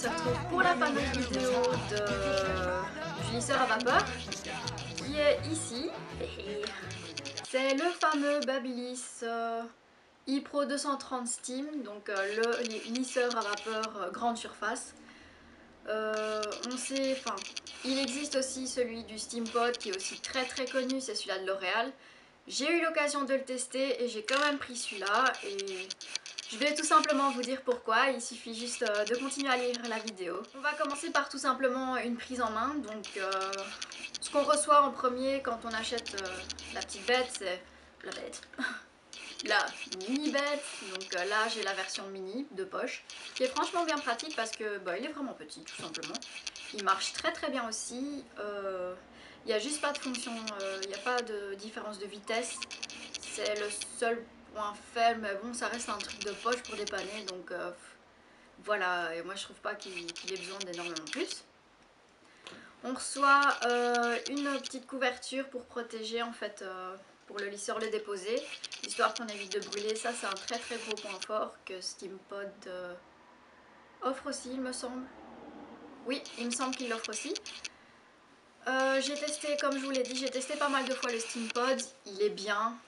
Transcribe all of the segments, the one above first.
se retrouve pour la fameuse vidéo du lisseur à vapeur qui est ici. C'est le fameux Babyliss ePro 230 Steam, donc le lisseur à vapeur grande surface. Il existe aussi celui du Steampod qui est aussi très connu, c'est celui-là de L'Oréal. J'ai eu l'occasion de le tester et j'ai quand même pris celui-là et je vais tout simplement vous dire pourquoi, il suffit juste de continuer à lire la vidéo. On va commencer par tout simplement une prise en main, donc ce qu'on reçoit en premier quand on achète la petite bête, c'est la mini bête, donc là j'ai la version mini de poche, qui est franchement bien pratique parce que il est vraiment petit tout simplement. Il marche très bien aussi, il n'y a juste pas de fonction, il n'y a pas de différence de vitesse, c'est le seul point faible, mais bon ça reste un truc de poche pour dépanner, donc voilà, et moi je trouve pas qu'il ait besoin d'énormément plus. On reçoit une petite couverture pour protéger en fait, pour le lisseur le déposer, histoire qu'on évite de brûler. Ça c'est un très gros point fort que Steampod offre aussi il me semble. Oui, il me semble qu'il l'offre aussi. J'ai testé, comme je vous l'ai dit, j'ai testé pas mal de fois le Steampod, il est bien,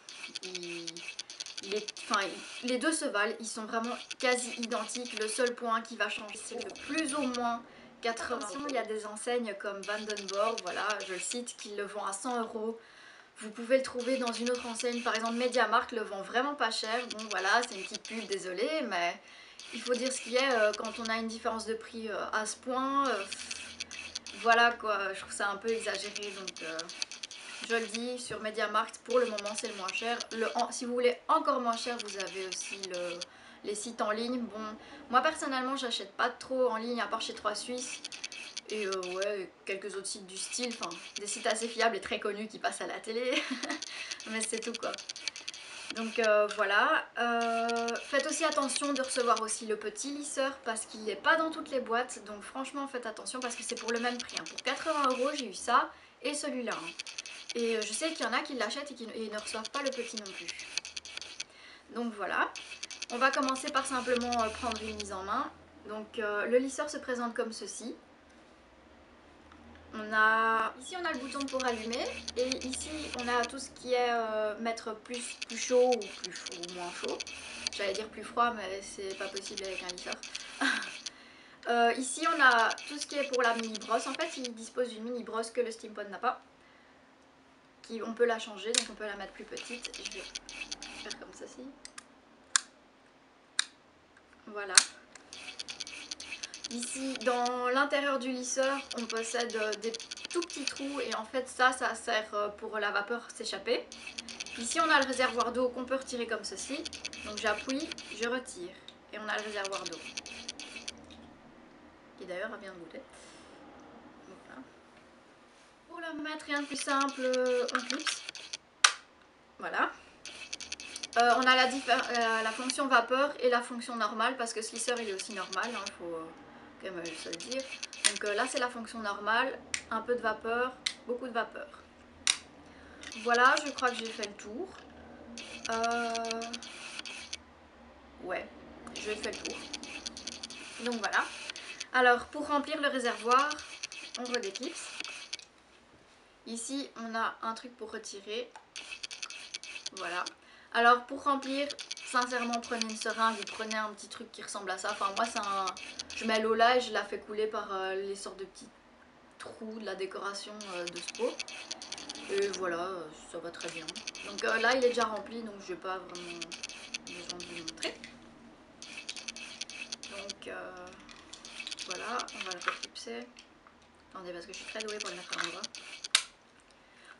les deux se valent, ils sont vraiment quasi identiques, le seul point qui va changer c'est de plus ou moins 80 €. Il y a des enseignes comme Vandenborg, voilà, je le cite, qui le vend à 100 €. Vous pouvez le trouver dans une autre enseigne, par exemple MediaMarkt le vend vraiment pas cher. Bon voilà, c'est une petite pub, désolée, mais il faut dire ce qu'il y a quand on a une différence de prix à ce point. Voilà quoi, je trouve ça un peu exagéré, donc je le dis, sur MediaMarkt pour le moment c'est le moins cher. Si vous voulez encore moins cher, vous avez aussi les sites en ligne. Bon, moi personnellement j'achète pas trop en ligne à part chez 3 Suisses et ouais, quelques autres sites du style, enfin des sites assez fiables et très connus qui passent à la télé, mais c'est tout quoi. Donc voilà, faites aussi attention de recevoir aussi le petit lisseur parce qu'il n'est pas dans toutes les boîtes, donc franchement faites attention parce que c'est pour le même prix, hein. Pour 80 € j'ai eu ça et celui-là, hein. Et je sais qu'il y en a qui l'achètent et qui ne reçoivent pas le petit non plus. Donc voilà, on va commencer par simplement prendre une mise en main. Donc le lisseur se présente comme ceci. Ici on a le bouton pour allumer et ici on a tout ce qui est mettre plus chaud ou moins chaud. J'allais dire plus froid mais c'est pas possible avec un lisseur. Ici on a tout ce qui est pour la mini brosse. En fait il dispose d'une mini brosse que le Steampod n'a pas. On peut la changer, donc on peut la mettre plus petite. Je vais faire comme ceci. Voilà. Ici, dans l'intérieur du lisseur, on possède des tout petits trous et en fait ça sert pour la vapeur s'échapper. Ici on a le réservoir d'eau qu'on peut retirer comme ceci. Donc j'appuie, je retire et on a le réservoir d'eau. Qui d'ailleurs a bien goûté. Voilà. Pour le mettre rien de plus simple, on clipse. Voilà. On a la fonction vapeur et la fonction normale parce que ce lisseur il est aussi normal, hein, il faut quand même se le dire. Donc là c'est la fonction normale, un peu de vapeur, beaucoup de vapeur. Voilà, je crois que j'ai fait le tour. Ouais, j'ai fait le tour. Donc voilà. Alors pour remplir le réservoir, on redéclipse. Ici on a un truc pour retirer. Voilà. Alors pour remplir, sincèrement prenez une seringue, vous prenez un petit truc qui ressemble à ça. Enfin moi c'est un... Je mets l'eau là et je la fais couler par les sortes de petits trous de la décoration de ce pot. Et voilà, ça va très bien. Donc là il est déjà rempli donc je n'ai pas vraiment besoin de vous montrer. Donc voilà, on va le reclipser. Attendez parce que je suis très douée pour le mettre à l'endroit.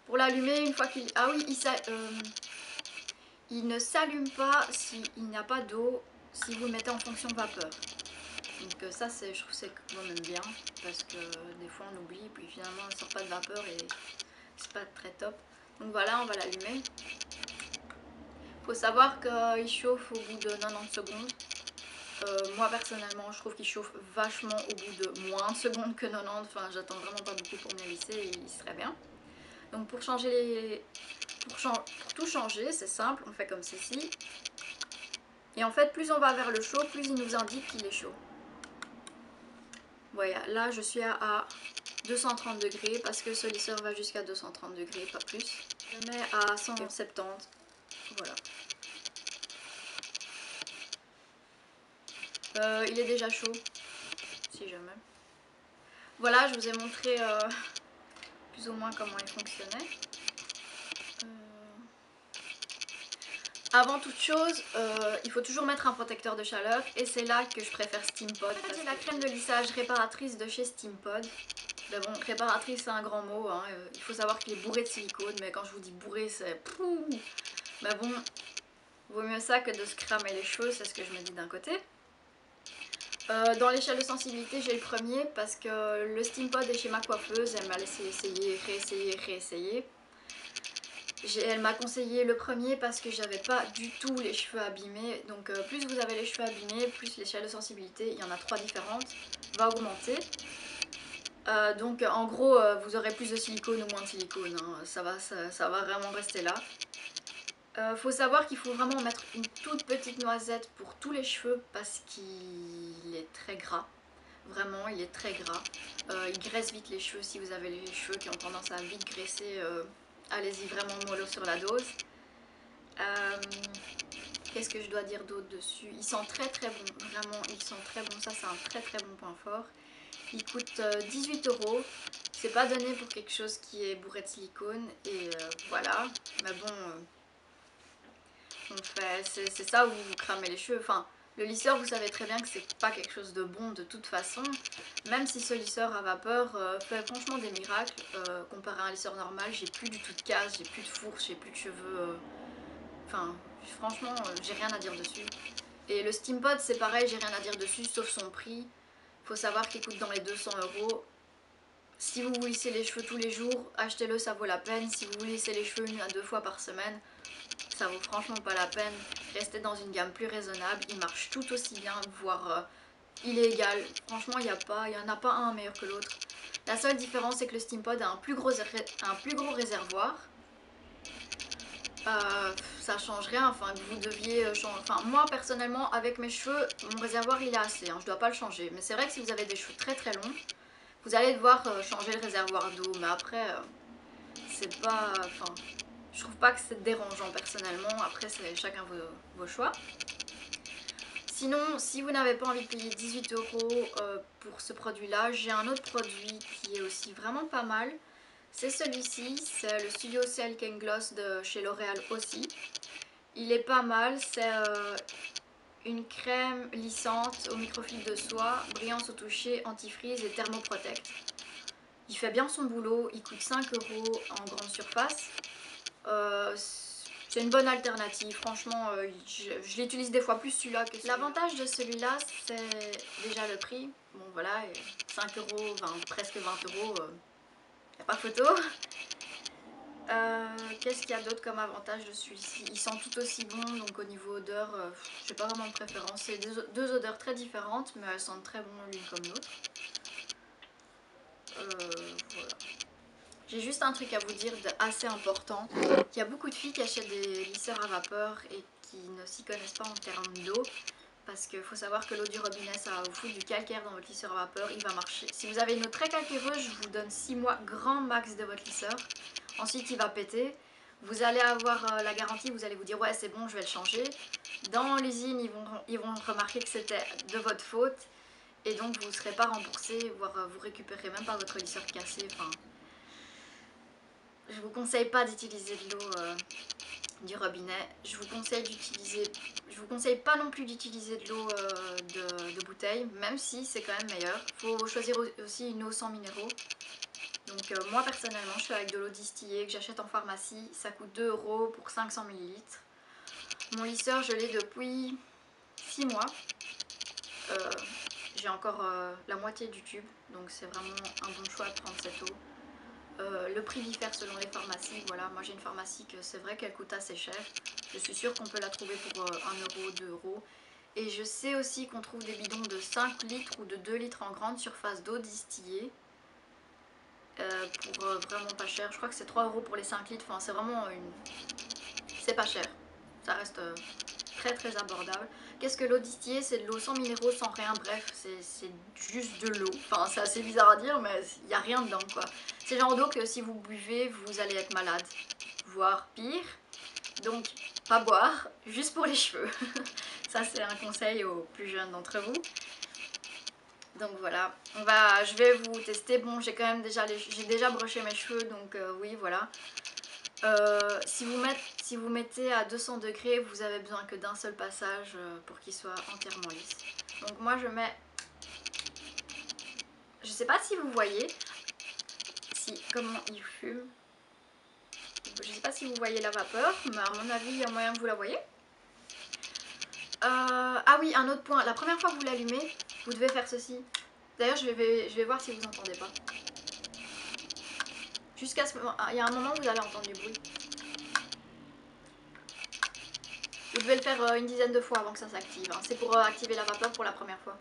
Pour l'allumer, une fois qu'il... Ah oui, il ne s'allume pas s'il n'y a pas d'eau, si vous le mettez en fonction vapeur. Donc ça, je trouve que c'est quand même bien, parce que des fois on oublie, puis finalement il ne sort pas de vapeur et c'est pas très top. Donc voilà, on va l'allumer. Il faut savoir qu'il chauffe au bout de 90 secondes. Moi personnellement, je trouve qu'il chauffe vachement au bout de moins de secondes que 90. Enfin, j'attends vraiment pas beaucoup pour me lisser et il serait bien. Donc pour changer pour tout changer, c'est simple, on fait comme ceci. Et en fait, plus on va vers le chaud, plus il nous indique qu'il est chaud. Voilà, là je suis à 230 degrés parce que ce lisseur va jusqu'à 230 degrés, pas plus. Je mets à 170, voilà. Il est déjà chaud, si jamais. Voilà, je vous ai montré plus ou moins comment il fonctionnait. Avant toute chose, il faut toujours mettre un protecteur de chaleur et c'est là que je préfère Steampod. En fait, j'ai la crème de lissage réparatrice de chez Steampod. Mais bon, réparatrice c'est un grand mot, hein. Il faut savoir qu'il est bourré de silicone, mais quand je vous dis bourré c'est... Mais bon, vaut mieux ça que de se cramer les cheveux, c'est ce que je me dis d'un côté. Dans l'échelle de sensibilité, j'ai le premier parce que le Steampod est chez ma coiffeuse, elle m'a laissé essayer, réessayer, réessayer. Elle m'a conseillé le premier parce que j'avais pas du tout les cheveux abîmés. Donc plus vous avez les cheveux abîmés, plus l'échelle de sensibilité, il y en a 3 différentes, va augmenter. Donc en gros vous aurez plus de silicone ou moins de silicone, hein. Ça va vraiment rester là. Faut savoir qu'il faut vraiment mettre une toute petite noisette pour tous les cheveux parce qu'il est très gras. Vraiment, il est très gras. Il graisse vite les cheveux. Si vous avez les cheveux qui ont tendance à vite graisser, allez-y vraiment mollo sur la dose. Qu'est-ce que je dois dire d'autre dessus? Il sent très très bon, vraiment il sent très bon, ça c'est un très très bon point fort. Il coûte 18 €, c'est pas donné pour quelque chose qui est bourré de silicone et voilà, mais bon, c'est ça où vous cramez les cheveux. Enfin, le lisseur vous savez très bien que c'est pas quelque chose de bon de toute façon, même si ce lisseur à vapeur fait franchement des miracles. Comparé à un lisseur normal, j'ai plus du tout de casse, j'ai plus de fourche, j'ai plus de cheveux, enfin franchement j'ai rien à dire dessus. Et le Steampod c'est pareil, j'ai rien à dire dessus sauf son prix. Faut savoir qu'il coûte dans les 200 €. Si vous vous lissez les cheveux tous les jours, achetez-le, ça vaut la peine. Si vous vous lissez les cheveux 1 à 2 fois par semaine, ça vaut franchement pas la peine. Restez dans une gamme plus raisonnable, il marche tout aussi bien, voire il est égal. Franchement, il y en a pas un meilleur que l'autre. La seule différence, c'est que le Steampod a un plus gros réservoir. Ça change rien, enfin que vous deviez changer. Enfin, moi personnellement, avec mes cheveux, mon réservoir il est assez, hein, je dois pas le changer. Mais c'est vrai que si vous avez des cheveux très très longs, vous allez devoir changer le réservoir d'eau. Mais après, c'est pas. Enfin, je trouve pas que c'est dérangeant personnellement. Après, c'est chacun vos choix. Sinon, si vous n'avez pas envie de payer 18 € pour ce produit-là, j'ai un autre produit qui est aussi vraiment pas mal. C'est celui-ci, c'est le Studio Silk and Gloss de chez L'Oréal aussi. Il est pas mal, c'est une crème lissante au microfibre de soie, brillance au toucher, antifreeze et thermoprotect. Il fait bien son boulot, il coûte 5 € en grande surface. C'est une bonne alternative, franchement, je l'utilise des fois plus celui-là que celui-là. L'avantage de celui-là, c'est déjà le prix. Bon voilà, 5 €, presque 20 €, y a pas photo. Qu'est-ce qu'il y a d'autre comme avantage de celui-ci? Il sent tout aussi bon, donc au niveau odeur, j'ai pas vraiment de préférence. C'est deux odeurs très différentes, mais elles sentent très bon l'une comme l'autre. Voilà. J'ai juste un truc à vous dire assez important. Il y a beaucoup de filles qui achètent des lisseurs à vapeur et qui ne s'y connaissent pas en termes d'eau. Parce qu'il faut savoir que l'eau du robinet, ça va vous foutre du calcaire dans votre lisseur à vapeur, il va marcher. Si vous avez une eau très calcaireuse, je vous donne 6 mois grand max de votre lisseur. Ensuite, il va péter. Vous allez avoir la garantie, vous allez vous dire ouais c'est bon, je vais le changer. Dans l'usine, ils vont remarquer que c'était de votre faute. Et donc vous ne serez pas remboursé, voire vous récupérez même pas votre lisseur cassé. Enfin, je vous conseille pas d'utiliser de l'eau du robinet. Je vous conseille pas non plus d'utiliser de l'eau de bouteille, même si c'est quand même meilleur. Il faut choisir aussi une eau sans minéraux. Donc moi personnellement je fais avec de l'eau distillée que j'achète en pharmacie, ça coûte 2 € pour 500 ml. Mon lisseur je l'ai depuis 6 mois. J'ai encore la moitié du tube, donc c'est vraiment un bon choix de prendre cette eau. Le prix diffère selon les pharmacies, voilà, moi j'ai une pharmacie que c'est vrai qu'elle coûte assez cher. Je suis sûre qu'on peut la trouver pour 1 €, 2 €. Et je sais aussi qu'on trouve des bidons de 5 litres ou de 2 litres en grande surface d'eau distillée. Pour vraiment pas cher, je crois que c'est 3 € pour les 5 litres, enfin c'est vraiment une... c'est pas cher, ça reste très très abordable. Qu'est-ce que l'eau distillée? C'est de l'eau sans minéraux, sans rien, bref, c'est juste de l'eau. Enfin, c'est assez bizarre à dire, mais il n'y a rien dedans, quoi. C'est le genre d'eau que si vous buvez, vous allez être malade, voire pire. Donc, pas boire, juste pour les cheveux. Ça, c'est un conseil aux plus jeunes d'entre vous. Donc voilà, je vais vous tester. Bon, j'ai quand même j'ai déjà broché mes cheveux, donc oui, voilà. Si vous mettez à 200 degrés, vous avez besoin que d'un seul passage pour qu'il soit entièrement lisse. Donc moi je mets, je sais pas si vous voyez, comment il fume. Je sais pas si vous voyez la vapeur, mais à mon avis il y a moyen que vous la voyez. Ah oui, un autre point, la première fois que vous l'allumez, vous devez faire ceci. D'ailleurs je vais voir si vous entendez pas. Jusqu'à ce moment, il y a un moment où vous allez entendre du bruit. Vous devez le faire une dizaine de fois avant que ça s'active. Hein. C'est pour activer la vapeur pour la première fois.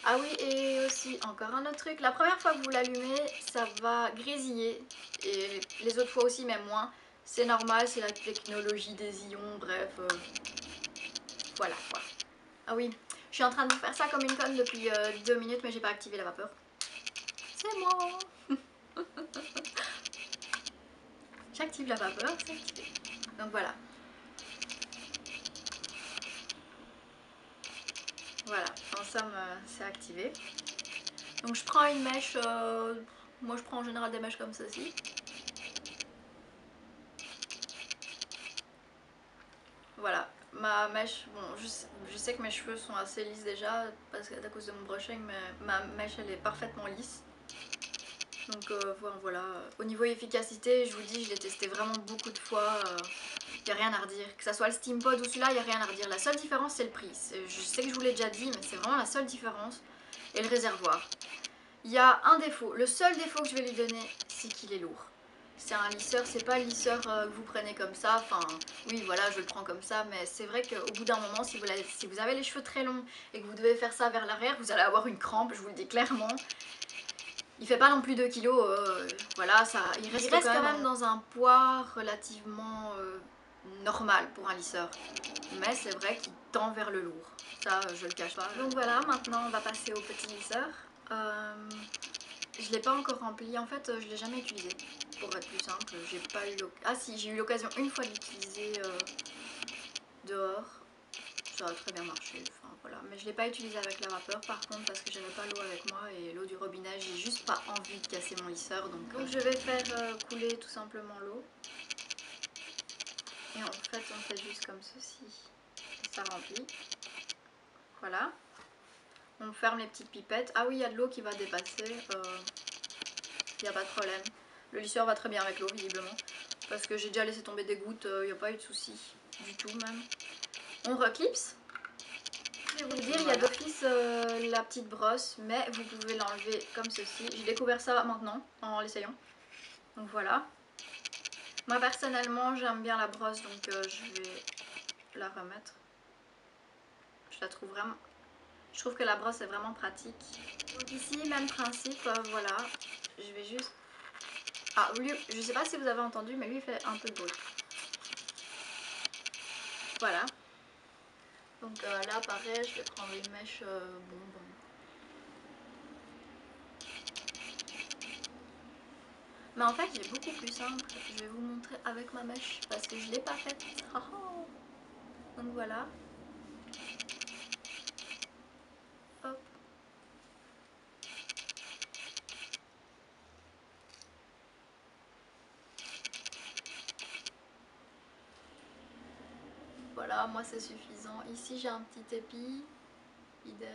Ah oui, et aussi, encore un autre truc. La première fois que vous l'allumez, ça va grésiller. Et les autres fois aussi, même moins. C'est normal, c'est la technologie des ions, bref. Voilà quoi. Ah oui, je suis en train de vous faire ça comme une conne depuis 2 minutes, mais j'ai pas activé la vapeur. C'est moi. J'active la vapeur, c'est activé. Donc voilà. Voilà, en somme, c'est activé. Donc je prends une mèche, moi je prends en général des mèches comme ceci. Voilà, ma mèche, bon je sais que mes cheveux sont assez lisses déjà parce qu'à cause de mon brushing, mais ma mèche elle est parfaitement lisse. Donc voilà, au niveau efficacité, je vous dis, je l'ai testé vraiment beaucoup de fois, il n'y a rien à redire. Que ça soit le Steampod ou celui-là, il n'y a rien à redire. La seule différence c'est le prix, je sais que je vous l'ai déjà dit, mais c'est vraiment la seule différence. Et le réservoir. Il y a un défaut, le seul défaut que je vais lui donner, c'est qu'il est lourd. C'est un lisseur, c'est pas le lisseur que vous prenez comme ça, enfin oui voilà je le prends comme ça, mais c'est vrai qu'au bout d'un moment si vous avez les cheveux très longs et que vous devez faire ça vers l'arrière, vous allez avoir une crampe, je vous le dis clairement. Il fait pas non plus 2 kilos, voilà, il reste quand même dans un poids relativement normal pour un lisseur. Mais c'est vrai qu'il tend vers le lourd, ça je le cache pas. Donc voilà, maintenant on va passer au petit lisseur. Je l'ai pas encore rempli, en fait je l'ai jamais utilisé. Pour être plus simple, j'ai pas eu l'occasion. Ah si, j'ai eu l'occasion une fois de l'utiliser dehors. Ça a très bien marché, enfin voilà. Mais je l'ai pas utilisé avec la vapeur par contre parce que j'avais pas l'eau avec moi et l'eau du robinet, j'ai juste pas envie de casser mon lisseur. Donc je vais faire couler tout simplement l'eau. Et en fait on fait juste comme ceci. Et ça remplit. Voilà. On ferme les petites pipettes. Ah oui, il y a de l'eau qui va dépasser. Il n'y a pas de problème. Le lisseur va très bien avec l'eau visiblement. Parce que j'ai déjà laissé tomber des gouttes, il n'y a pas eu de souci du tout même. On reclipse. Je vais vous dire, il y a d'office la petite brosse, mais vous pouvez l'enlever comme ceci. J'ai découvert ça maintenant en l'essayant. Donc voilà. Moi personnellement j'aime bien la brosse, donc je vais la remettre. Je la trouve vraiment... Je trouve que la brosse est vraiment pratique. Donc ici, même principe, voilà. Je vais juste... Ah, lui, je sais pas si vous avez entendu, mais lui il fait un peu de bruit. Voilà. Donc là, pareil, je vais prendre une mèche bonbon. Mais en fait, j'ai beaucoup plus simple. Je vais vous montrer avec ma mèche parce que je l'ai pas faite. Donc voilà. Hop. Voilà, moi c'est suffisant. Ici j'ai un petit épi. Idem.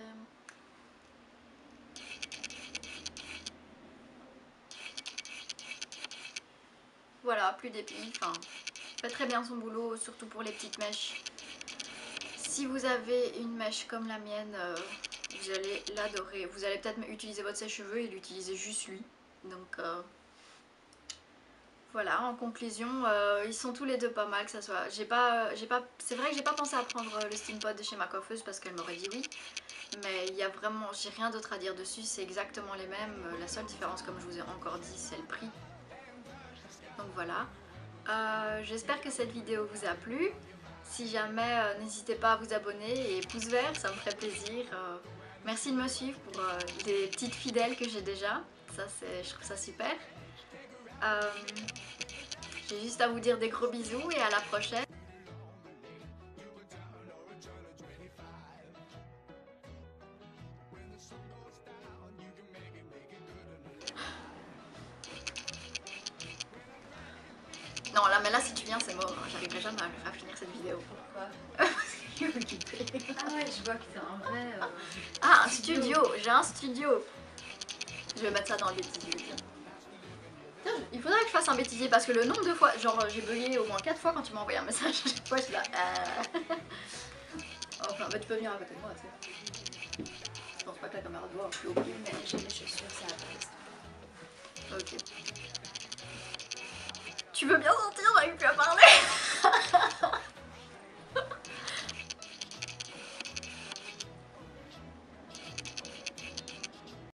Voilà, plus d'épis. Enfin, fait très bien son boulot, surtout pour les petites mèches. Si vous avez une mèche comme la mienne, vous allez l'adorer. Vous allez peut-être utiliser votre sèche-cheveux et l'utiliser juste lui. Donc voilà, en conclusion, ils sont tous les deux pas mal que ça soit. C'est vrai que j'ai pas pensé à prendre le Steampod de chez ma coiffeuse parce qu'elle m'aurait dit oui. Mais il y a vraiment, j'ai rien d'autre à dire dessus, c'est exactement les mêmes. La seule différence, comme je vous ai encore dit, c'est le prix. Donc voilà. J'espère que cette vidéo vous a plu. Si jamais, n'hésitez pas à vous abonner et pouce vert, ça me ferait plaisir. Merci de me suivre pour des petites fidèles que j'ai déjà. Ça, je trouve ça super. J'ai juste à vous dire des gros bisous et à la prochaine. Non, là, mais là, si tu viens, c'est mort. J'arriverai jamais à le faire finir cette vidéo. Pourquoi? Parce que je vais me quitter. Ah ouais, je vois que c'est un vrai... Ah, un studio. J'ai un studio. Je vais mettre ça dans le bêtisier. Tiens, il faudrait que je fasse un bêtisier parce que le nombre de fois, genre j'ai bugué au moins 4 fois quand tu m'as envoyé un message. À chaque fois, je suis là. Enfin, bah tu peux venir à côté de moi, tu sais. Je pense pas que la caméra te voit, je suis obligée. Mais j'ai mes chaussures, c'est à la base. Ok. Tu veux bien sortir, j'arrive plus à parler.